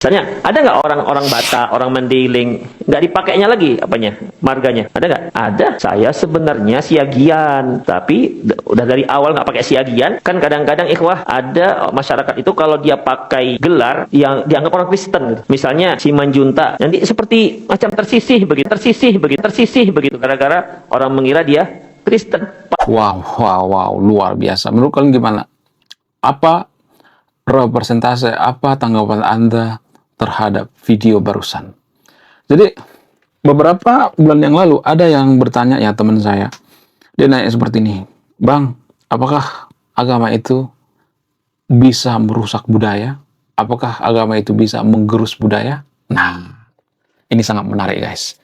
Misalnya, ada nggak orang-orang Batak, orang Mandailing, nggak dipakainya lagi apanya, marganya? Ada nggak? Ada. Saya sebenarnya Siagian, tapi udah dari awal nggak pakai Siagian. Kan kadang-kadang ikhwah ada masyarakat itu kalau dia pakai gelar yang dianggap orang Kristen, gitu. Misalnya Simanjunta, nanti seperti macam tersisih begitu, gara-gara orang mengira dia Kristen. Wow, wow, wow, luar biasa. Menurut kalian gimana? Apa representasi, apa tanggapan Anda terhadap video barusan? Jadi, beberapa bulan yang lalu ada yang bertanya ya teman saya. Dia nanya seperti ini, Bang, apakah agama itu bisa merusak budaya? Apakah agama itu bisa menggerus budaya? Nah, ini sangat menarik guys.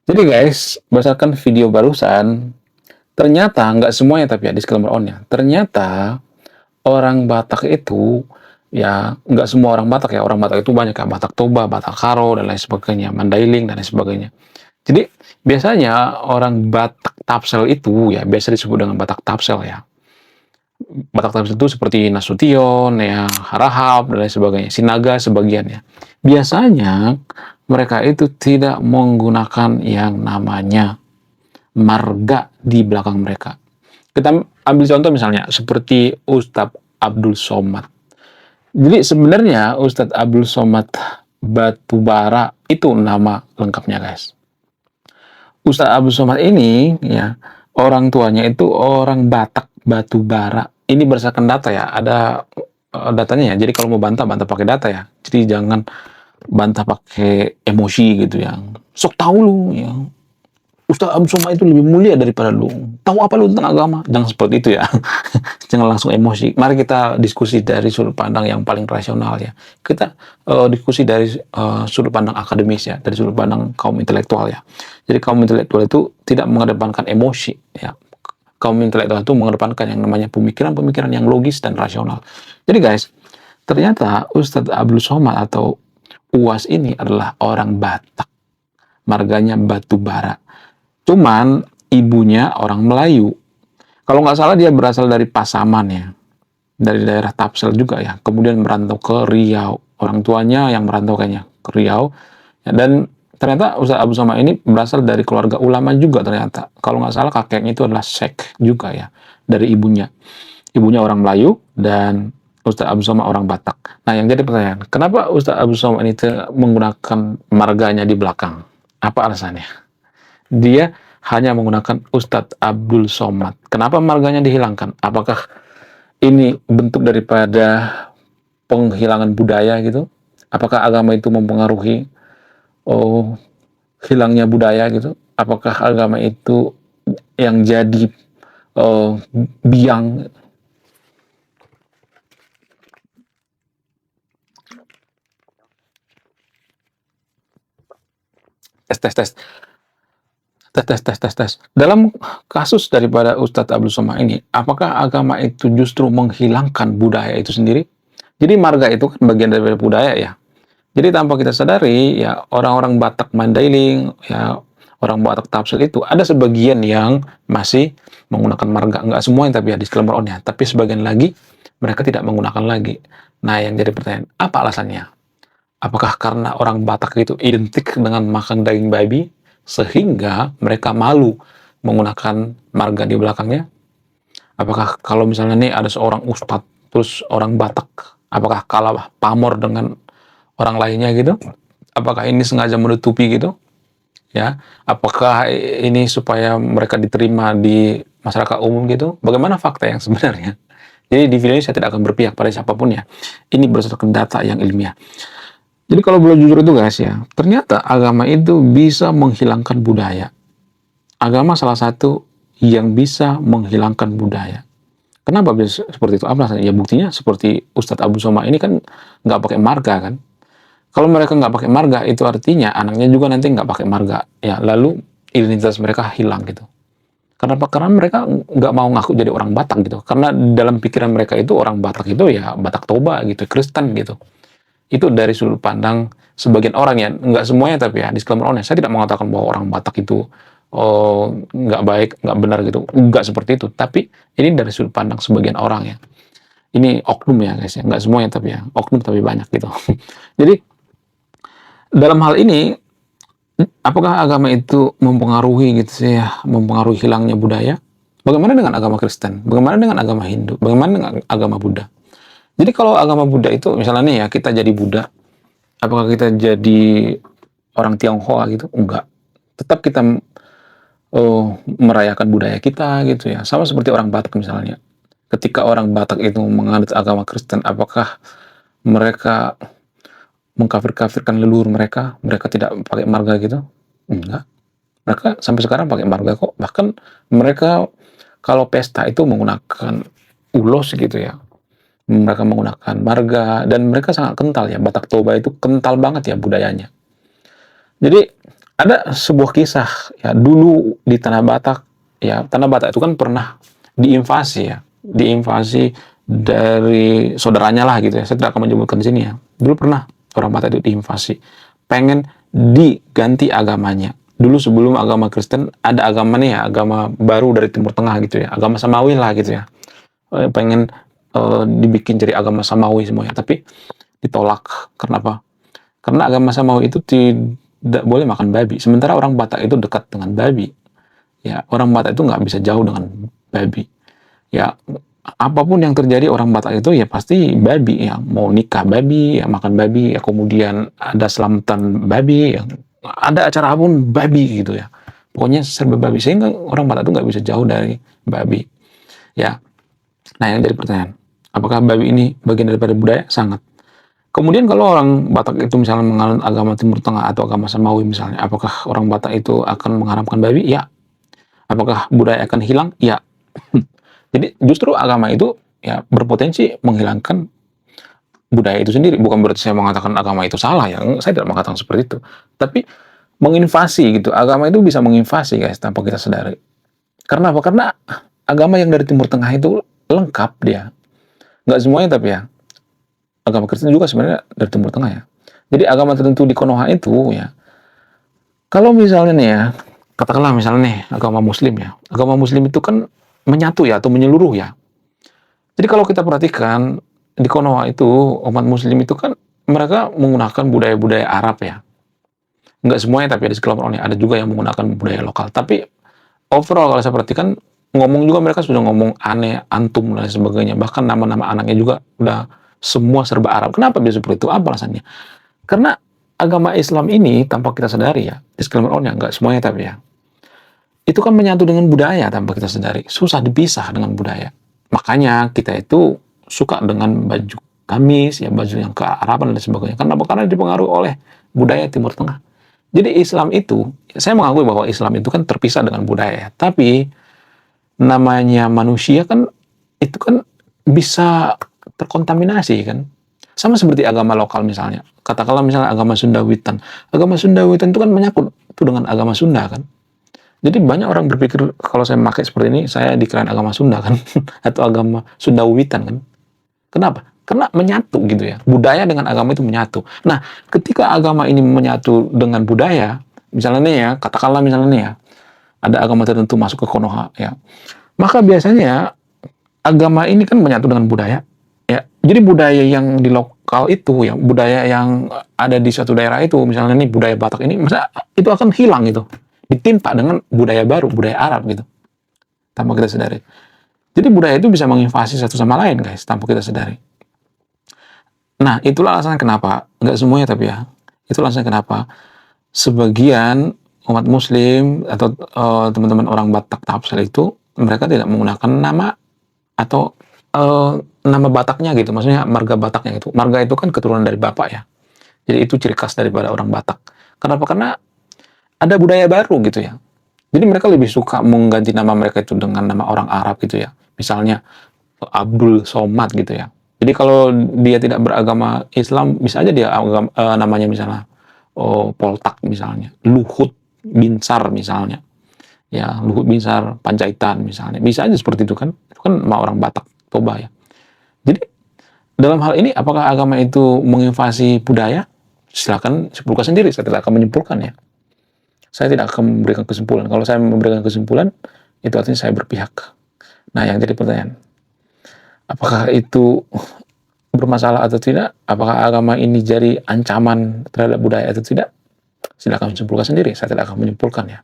Jadi guys, berdasarkan video barusan, ternyata nggak semuanya tapi ya disclaimer on-nya. Ternyata orang Batak itu ya nggak semua orang Batak ya. Orang Batak itu banyak kayak Batak Toba, Batak Karo dan lain sebagainya, Mandailing dan lain sebagainya. Jadi biasanya orang Batak Tapsel itu ya biasa disebut dengan Batak Tapsel ya. Batak Tapsel itu seperti Nasution, ya, Harahap dan lain sebagainya, Sinaga sebagian ya. Biasanya mereka itu tidak menggunakan yang namanya marga di belakang mereka. Kita ambil contoh misalnya seperti Ustadz Abdul Somad. Jadi sebenarnya Ustadz Abdul Somad Batubara itu nama lengkapnya guys. Ustadz Abdul Somad ini ya orang tuanya itu orang Batak Batubara. Ini berdasarkan data ya, ada datanya ya. Jadi kalau mau bantah bantah pakai data ya. Jadi jangan bantah pakai emosi gitu ya. Sok tahu lu ya. Ustadz Abdul Somad itu lebih mulia daripada lu. Tahu apa lu tentang agama? Jangan seperti itu ya. Jangan langsung emosi. Mari kita diskusi dari sudut pandang yang paling rasional ya. Kita diskusi dari sudut pandang akademis ya, dari sudut pandang kaum intelektual ya. Jadi kaum intelektual itu tidak mengedepankan emosi ya. Kaum intelektual itu mengedepankan yang namanya pemikiran-pemikiran yang logis dan rasional. Jadi guys, ternyata Ustadz Abdul Somad atau UAS ini adalah orang Batak. Marganya Batubara. Cuman ibunya orang Melayu. Kalau nggak salah dia berasal dari Pasaman ya. Dari daerah Tapsel juga ya. Kemudian merantau ke Riau. Orang tuanya yang merantau kayaknya ke Riau. Ya, dan ternyata Ustadz Abdul Somad ini berasal dari keluarga ulama juga ternyata. Kalau nggak salah kakeknya itu adalah Syekh juga ya. Dari ibunya. Ibunya orang Melayu dan Ustadz Abdul Somad orang Batak. Nah yang jadi pertanyaan, kenapa Ustadz Abdul Somad ini menggunakan marganya di belakang? Apa alasannya? Dia hanya menggunakan Ustadz Abdul Somad. Kenapa marganya dihilangkan? Apakah ini bentuk daripada penghilangan budaya gitu? Apakah agama itu mempengaruhi hilangnya budaya gitu? Apakah agama itu yang jadi biang? Tes. Dalam kasus daripada Ustadz Abdul Somad ini, apakah agama itu justru menghilangkan budaya itu sendiri? Jadi marga itu kan bagian dari budaya ya. Jadi tanpa kita sadari ya orang-orang Batak Mandailing, ya orang Batak Tapsel itu ada sebagian yang masih menggunakan marga. Enggak semua yang tapi ya disclaimer on ya. Tapi sebagian lagi mereka tidak menggunakan lagi. Nah yang jadi pertanyaan, apa alasannya? Apakah karena orang Batak itu identik dengan makan daging babi? Sehingga mereka malu menggunakan marga di belakangnya. Apakah kalau misalnya nih ada seorang ustadz terus orang Batak, apakah kalah pamor dengan orang lainnya gitu? Apakah ini sengaja menutupi gitu? Ya, apakah ini supaya mereka diterima di masyarakat umum gitu? Bagaimana fakta yang sebenarnya? Jadi di video ini saya tidak akan berpihak pada siapapun ya. Ini berdasarkan data yang ilmiah. Jadi kalau boleh jujur itu guys ya, ternyata agama itu bisa menghilangkan budaya. Agama salah satu yang bisa menghilangkan budaya. Kenapa bisa seperti itu? Apa alasannya? Ya buktinya seperti Ustadz Abdul Somad ini kan nggak pakai marga kan. Kalau mereka nggak pakai marga, itu artinya anaknya juga nanti nggak pakai marga. Ya, lalu identitas mereka hilang gitu. Kenapa? Karena mereka nggak mau ngaku jadi orang Batak gitu. Karena dalam pikiran mereka itu orang Batak itu ya Batak Toba gitu, Kristen gitu. Itu dari sudut pandang sebagian orang ya, nggak semuanya tapi ya disclaimer on ya, saya tidak mengatakan bahwa orang Batak itu nggak baik, nggak benar gitu, nggak seperti itu, tapi ini dari sudut pandang sebagian orang ya, ini oknum ya guys ya, nggak semuanya tapi ya, oknum tapi banyak gitu. Jadi dalam hal ini, apakah agama itu mempengaruhi gitu sih ya, mempengaruhi hilangnya budaya? Bagaimana dengan agama Kristen? Bagaimana dengan agama Hindu? Bagaimana dengan agama Buddha? Jadi kalau agama Buddha itu misalnya nih ya, kita jadi Buddha, apakah kita jadi orang Tionghoa gitu? Enggak. Tetap kita merayakan budaya kita gitu ya. Sama seperti orang Batak misalnya. Ketika orang Batak itu menganut agama Kristen, apakah mereka mengkafir-kafirkan leluhur mereka? Mereka tidak pakai marga gitu? Enggak. Mereka sampai sekarang pakai marga kok. Bahkan mereka kalau pesta itu menggunakan ulos gitu ya. Mereka menggunakan marga dan mereka sangat kental ya. Batak Toba itu kental banget ya budayanya. Jadi ada sebuah kisah ya, dulu di Tanah Batak ya. Tanah Batak itu kan pernah diinvasi ya, diinvasi dari saudaranya lah gitu ya. Saya tidak akan menyebutkan di sini ya. Dulu pernah orang Batak itu diinvasi, pengen diganti agamanya. Dulu sebelum agama Kristen ada agama nih ya, agama baru dari Timur Tengah gitu ya, agama Samawi lah gitu ya. Pengen dibikin jadi agama Samawi semuanya, tapi ditolak. Kenapa? Karena agama Samawi itu tidak boleh makan babi. Sementara orang Batak itu dekat dengan babi. Ya, orang Batak itu nggak bisa jauh dengan babi. Ya, apapun yang terjadi orang Batak itu ya pasti babi. Ya, mau nikah babi, ya makan babi, ya kemudian ada selamatan babi, ya ada acara apapun babi gitu ya. Pokoknya serba babi. Sehingga orang Batak itu nggak bisa jauh dari babi. Ya, nah yang jadi pertanyaan, apakah babi ini bagian daripada budaya? Sangat. Kemudian kalau orang Batak itu misalnya menganut agama Timur Tengah atau agama Samawi misalnya, apakah orang Batak itu akan mengharamkan babi? Ya. Apakah budaya akan hilang? Ya. Jadi justru agama itu ya berpotensi menghilangkan budaya itu sendiri. Bukan berarti saya mengatakan agama itu salah ya. Saya tidak mengatakan seperti itu. Tapi menginvasi gitu. Agama itu bisa menginvasi guys tanpa kita sadari. Karena apa? Karena agama yang dari Timur Tengah itu lengkap dia. Nggak semuanya tapi ya. Agama Kristen juga sebenarnya dari Timur Tengah ya. Jadi agama tertentu di Konoha itu ya, kalau misalnya nih ya, katakanlah misalnya nih agama Muslim ya, agama Muslim itu kan menyatu ya atau menyeluruh ya. Jadi kalau kita perhatikan di Konoha itu umat Muslim itu kan mereka menggunakan budaya-budaya Arab ya. Nggak semuanya tapi ada sekelompok ada juga yang menggunakan budaya lokal. Tapi overall kalau saya perhatikan ngomong juga mereka sudah ngomong aneh, antum dan sebagainya. Bahkan nama-nama anaknya juga udah semua serba Arab. Kenapa bisa seperti itu? Apa alasannya? Karena agama Islam ini tanpa kita sadari ya, disclaimer on ya, nggak semuanya tapi ya, itu kan menyatu dengan budaya tanpa kita sadari. Susah dipisah dengan budaya. Makanya kita itu suka dengan baju gamis, ya baju yang kearaban dan sebagainya. Kenapa? Karena dipengaruhi oleh budaya Timur Tengah. Jadi Islam itu, saya mengakui bahwa Islam itu kan terpisah dengan budaya. Tapi namanya manusia kan, itu kan bisa terkontaminasi kan. Sama seperti agama lokal misalnya. Katakanlah misalnya agama Sunda Witan. Agama Sunda Witan itu kan menyangkut itu dengan agama Sunda kan. Jadi banyak orang berpikir kalau saya memakai seperti ini, saya dikirain agama Sunda kan. Atau agama Sunda Witan kan. Kenapa? Karena menyatu gitu ya. Budaya dengan agama itu menyatu. Nah, ketika agama ini menyatu dengan budaya, misalnya nih ya, katakanlah misalnya nih ya, ada agama tertentu masuk ke Konoha ya. Maka biasanya agama ini kan menyatu dengan budaya. Ya, jadi budaya yang di lokal itu ya, budaya yang ada di suatu daerah itu, misalnya nih budaya Batak ini, masa itu akan hilang gitu, ditimpa dengan budaya baru, budaya Arab gitu, tanpa kita sadari. Jadi budaya itu bisa menginvasi satu sama lain guys, tanpa kita sadari. Nah, itulah alasan kenapa, nggak semuanya tapi ya, itulah alasan kenapa sebagian umat Muslim atau teman-teman orang Batak Tapsel itu mereka tidak menggunakan nama atau nama Bataknya gitu, maksudnya marga Bataknya gitu. Marga itu kan keturunan dari bapak ya. Jadi itu ciri khas daripada orang Batak. Kenapa? Karena ada budaya baru gitu ya. Jadi mereka lebih suka mengganti nama mereka itu dengan nama orang Arab gitu ya. Misalnya Abdul Somad gitu ya. Jadi kalau dia tidak beragama Islam, bisa aja dia namanya misalnya Poltak misalnya, Luhut Binsar misalnya. Ya, Luhut Binsar Panjaitan misalnya. Bisa aja seperti itu kan. Itu kan nama orang Batak Toba ya. Jadi dalam hal ini apakah agama itu menginvasi budaya? Silakan simpulkan sendiri. Saya tidak akan menyimpulkan ya. Saya tidak akan memberikan kesimpulan. Kalau saya memberikan kesimpulan, itu artinya saya berpihak. Nah, yang jadi pertanyaan, apakah itu bermasalah atau tidak, apakah agama ini jadi ancaman terhadap budaya atau tidak, silakan simpulkan sendiri. Saya tidak akan menyimpulkan ya.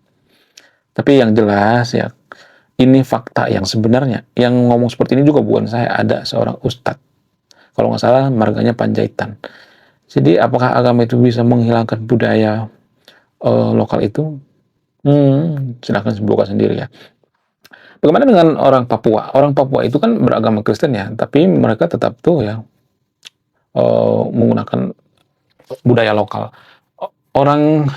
Tapi yang jelas ya, ini fakta yang sebenarnya. Yang ngomong seperti ini juga bukan saya, ada seorang ustadz. Kalau nggak salah marganya Panjaitan. Jadi apakah agama itu bisa menghilangkan budaya lokal itu? Silakan simpulkan sendiri ya. Bagaimana dengan orang Papua? Orang Papua itu kan beragama Kristen ya, tapi mereka tetap tuh ya menggunakan budaya lokal. Orang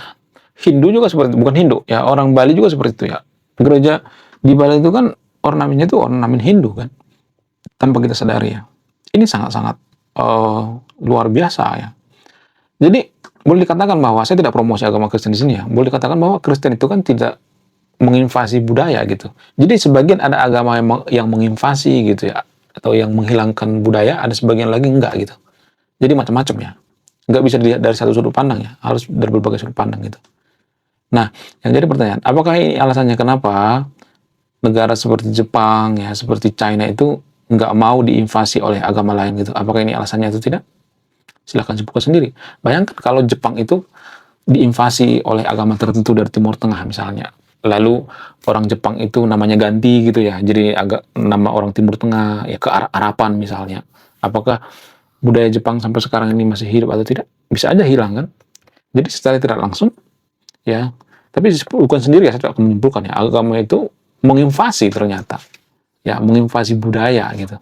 Hindu juga seperti itu, bukan Hindu ya, orang Bali juga seperti itu ya. Gereja di Bali itu kan ornamennya itu ornamen Hindu kan, tanpa kita sadari ya. Ini sangat-sangat luar biasa ya. Jadi boleh dikatakan bahwa saya tidak promosi agama Kristen di sini ya. Boleh dikatakan bahwa Kristen itu kan tidak menginvasi budaya gitu. Jadi sebagian ada agama yang menginvasi gitu ya, atau yang menghilangkan budaya, ada sebagian lagi enggak gitu. Jadi macam-macam ya. Enggak bisa dilihat dari satu sudut pandang ya, harus dari berbagai sudut pandang gitu. Nah, yang jadi pertanyaan, apakah ini alasannya kenapa negara seperti Jepang ya, seperti China itu nggak mau diinvasi oleh agama lain gitu? Apakah ini alasannya atau tidak? Silahkan sebutkan sendiri. Bayangkan kalau Jepang itu diinvasi oleh agama tertentu dari Timur Tengah misalnya. Lalu orang Jepang itu namanya ganti gitu ya, jadi agak nama orang Timur Tengah ya, ke Arapan misalnya. Apakah budaya Jepang sampai sekarang ini masih hidup atau tidak? Bisa aja hilang kan? Jadi secara tidak langsung ya, tapi bukan sendiri ya, saya akan menyimpulkan ya, agama itu menginvasi ternyata ya, menginvasi budaya gitu.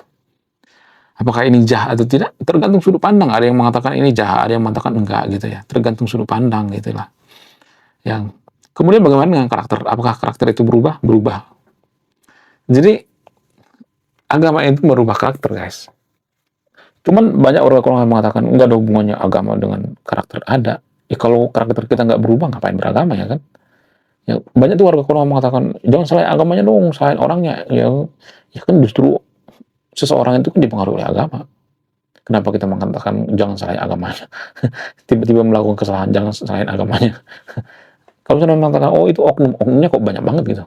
Apakah ini jahat atau tidak? Tergantung sudut pandang. Ada yang mengatakan ini jahat, ada yang mengatakan enggak gitu ya. Tergantung sudut pandang gitulah. Yang kemudian bagaimana dengan karakter? Apakah karakter itu berubah? Berubah. Jadi agama itu merubah karakter, guys. Cuman banyak orang yang mengatakan enggak ada hubungannya agama dengan karakter. Ada. Ya kalau karakter kita nggak berubah, ngapain beragama ya kan? Ya, banyak tuh warga Konoha mengatakan jangan salahin agamanya dong, salahin orangnya. Ya kan justru seseorang itu kan dipengaruhi oleh agama. Kenapa kita mengatakan jangan salahin agamanya? Tiba-tiba melakukan kesalahan, jangan salahin agamanya. Kalau misalnya mengatakan oh itu oknumnya kok banyak banget gitu.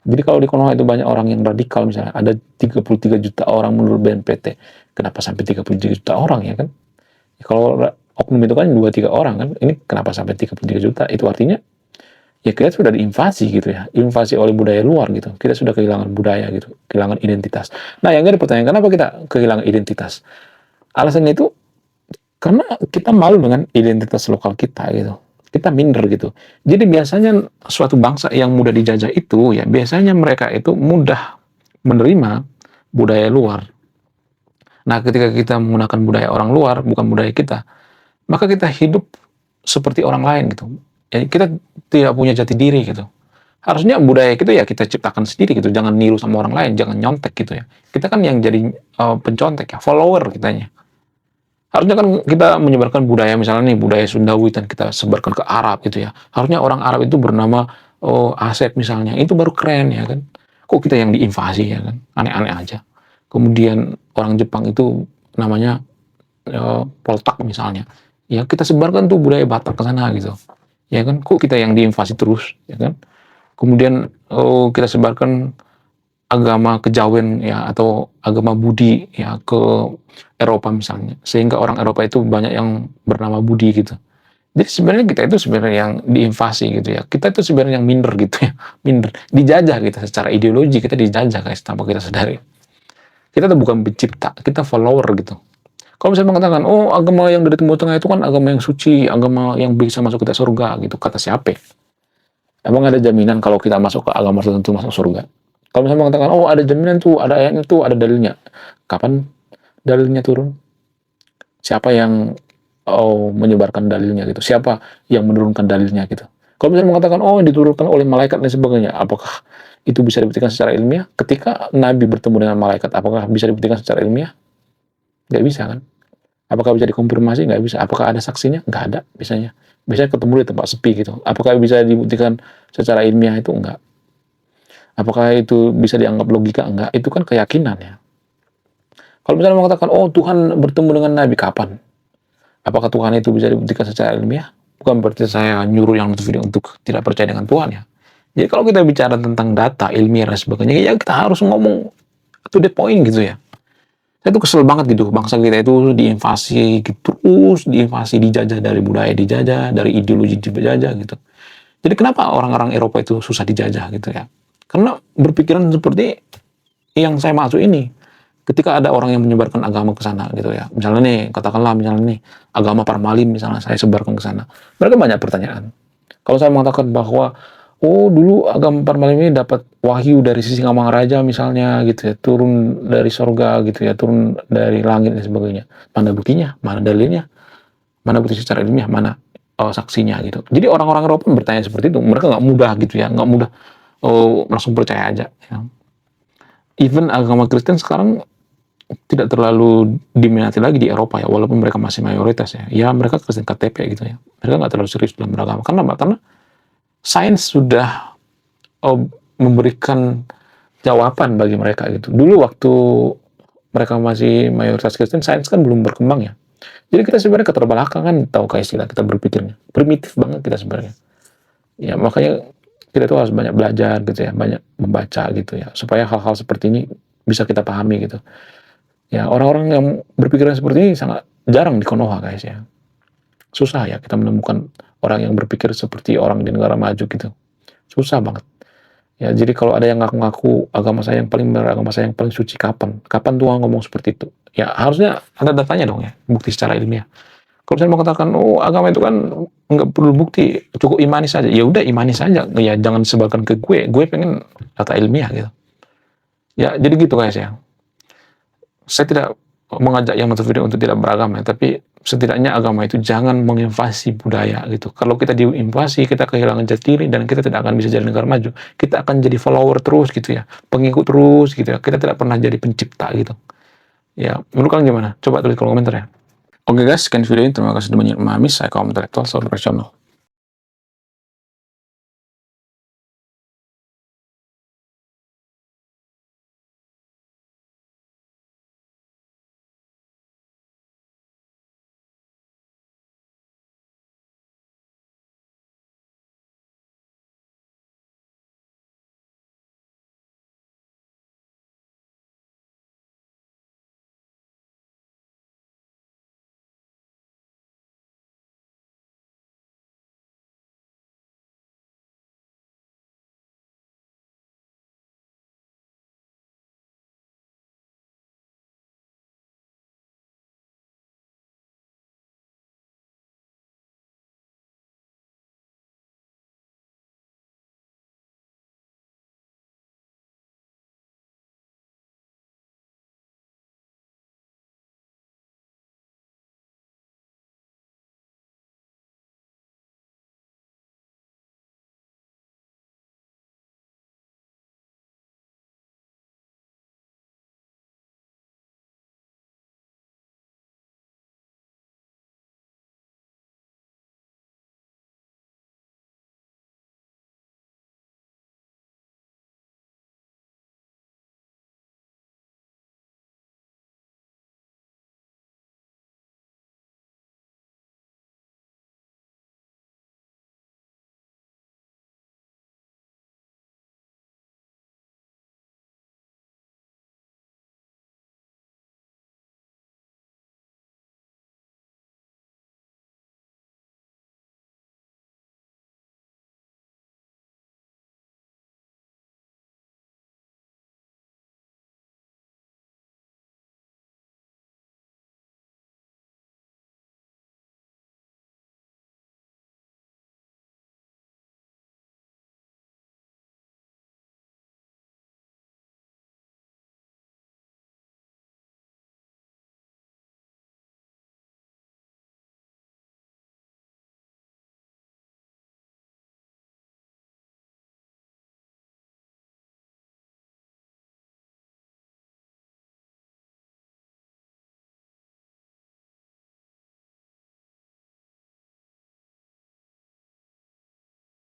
Jadi kalau di Konoha itu banyak orang yang radikal, misalnya ada 33 juta orang menurut BNPT. Kenapa sampai 33 juta orang ya kan? Ya, kalau oknum itu kan 2-3 orang kan, ini kenapa sampai 33 juta? Itu artinya ya kita sudah diinvasi gitu ya, invasi oleh budaya luar gitu. Kita sudah kehilangan budaya gitu, kehilangan identitas. Nah, yang jadi pertanyaan, kenapa kita kehilangan identitas? Alasannya itu karena kita malu dengan identitas lokal kita gitu. Kita minder gitu. Jadi biasanya suatu bangsa yang mudah dijajah itu ya, biasanya mereka itu mudah menerima budaya luar. Nah, ketika kita menggunakan budaya orang luar, bukan budaya kita, maka kita hidup seperti orang lain gitu. Ya, kita tidak punya jati diri gitu. Harusnya budaya kita ya kita ciptakan sendiri gitu. Jangan niru sama orang lain, jangan nyontek gitu ya. Kita kan yang jadi pencontek ya, follower kitanya. Harusnya kan kita menyebarkan budaya, misalnya nih budaya Sundawitan kita sebarkan ke Arab gitu ya. Harusnya orang Arab itu bernama Asep misalnya, itu baru keren ya kan. Kok kita yang diinvasi ya kan, aneh-aneh aja. Kemudian orang Jepang itu namanya Poltak misalnya, ya kita sebarkan tuh budaya Batak ke sana gitu. Ya kan, kok kita yang diinvasi terus ya kan. Kemudian kita sebarkan agama kejawen ya, atau agama Budi ya ke Eropa misalnya, sehingga orang Eropa itu banyak yang bernama Budi gitu. Jadi sebenarnya kita itu sebenarnya yang diinvasi gitu ya, kita itu sebenarnya yang minder gitu ya, minder, dijajah kita secara ideologi, kita dijajah guys tanpa kita sadari. Kita tuh bukan pencipta, kita follower gitu. Kalau misalnya mengatakan oh agama yang dari Timur Tengah itu kan agama yang suci, agama yang bisa masuk kita surga gitu, kata siapa? Emang ada jaminan kalau kita masuk ke agama tertentu masuk surga? Kalau misalnya mengatakan, oh ada jaminan tuh, ada ayatnya tuh, ada dalilnya. Kapan dalilnya turun? Siapa yang menyebarkan dalilnya gitu? Siapa yang menurunkan dalilnya gitu? Kalau misalnya mengatakan, oh diturunkan oleh malaikat dan sebagainya, apakah itu bisa dibuktikan secara ilmiah? Ketika Nabi bertemu dengan malaikat, apakah bisa dibuktikan secara ilmiah? Nggak bisa kan? Apakah bisa dikonfirmasi? Nggak bisa. Apakah ada saksinya? Nggak ada biasanya. Biasanya ketemu di tempat sepi gitu. Apakah bisa dibuktikan secara ilmiah? Itu enggak. Apakah itu bisa dianggap logika? Enggak, itu kan keyakinan ya. Kalau misalnya mengatakan, oh Tuhan bertemu dengan Nabi, kapan? Apakah Tuhan itu bisa dibuktikan secara ilmiah? Bukan berarti saya nyuruh yang nonton video untuk tidak percaya dengan Tuhan ya. Jadi kalau kita bicara tentang data, ilmiah dan sebagainya, ya kita harus ngomong to the point gitu ya. Saya tuh kesel banget gitu, bangsa kita itu diinvasi gitu, terus diinvasi, dijajah, dari budaya dijajah, dari ideologi dijajah gitu. Jadi kenapa orang-orang Eropa itu susah dijajah gitu ya? Karena berpikiran seperti yang saya maksud ini. Ketika ada orang yang menyebarkan agama ke sana gitu ya. Misalnya nih, katakanlah misalnya nih, agama Parmalim misalnya saya sebarkan ke sana. Mereka banyak pertanyaan. Kalau saya mengatakan bahwa oh dulu agama Parmalim ini dapat wahyu dari sisi Raja misalnya gitu ya, turun dari sorga gitu ya, turun dari langit dan sebagainya. Mana buktinya? Mana dalilnya? Mana bukti secara ilmiah? Mana saksinya gitu. Jadi orang-orang Eropa bertanya seperti itu. Mereka nggak mudah gitu ya, nggak mudah langsung percaya aja. Ya. Even agama Kristen sekarang tidak terlalu diminati lagi di Eropa ya, walaupun mereka masih mayoritas ya. Ya mereka Kristen KTP gitu ya. Mereka nggak terlalu serius dalam beragama. Karena apa? Karena sains sudah memberikan jawaban bagi mereka gitu. Dulu waktu mereka masih mayoritas Kristen, sains kan belum berkembang ya. Jadi kita sebenarnya keterbelakangan tahu kayak istilah kita berpikirnya. Primitif banget kita sebenarnya. Ya makanya kita tuh harus banyak belajar gitu ya, banyak membaca gitu ya, supaya hal-hal seperti ini bisa kita pahami gitu. Ya orang-orang yang berpikiran seperti ini sangat jarang di Konoha guys ya. Susah ya kita menemukan orang yang berpikir seperti orang di negara maju gitu. Susah banget. Ya, jadi kalau ada yang ngaku-ngaku agama saya yang paling benar, agama saya yang paling suci, kapan? Kapan Tuhan ngomong seperti itu? Ya, harusnya ada datanya dong ya, bukti secara ilmiah. Kalau saya mau katakan, oh agama itu kan nggak perlu bukti, cukup imani saja. Ya udah imani saja, ya jangan sebarkan ke gue pengen data ilmiah gitu. Ya, jadi gitu guys ya. Saya tidak mengajak yang nonton video untuk tidak beragama, tapi setidaknya agama itu jangan menginvasi budaya gitu. Kalau kita diinvasi, kita kehilangan jati diri dan kita tidak akan bisa jadi negara maju. Kita akan jadi follower terus gitu ya, pengikut terus gitu ya. Kita tidak pernah jadi pencipta gitu. Ya, menurut kalian gimana? Coba tulis kolom komentar ya. Oke guys, sekian video ini. Terima kasih sudah memahami. Saya kaum intelektual, profesional.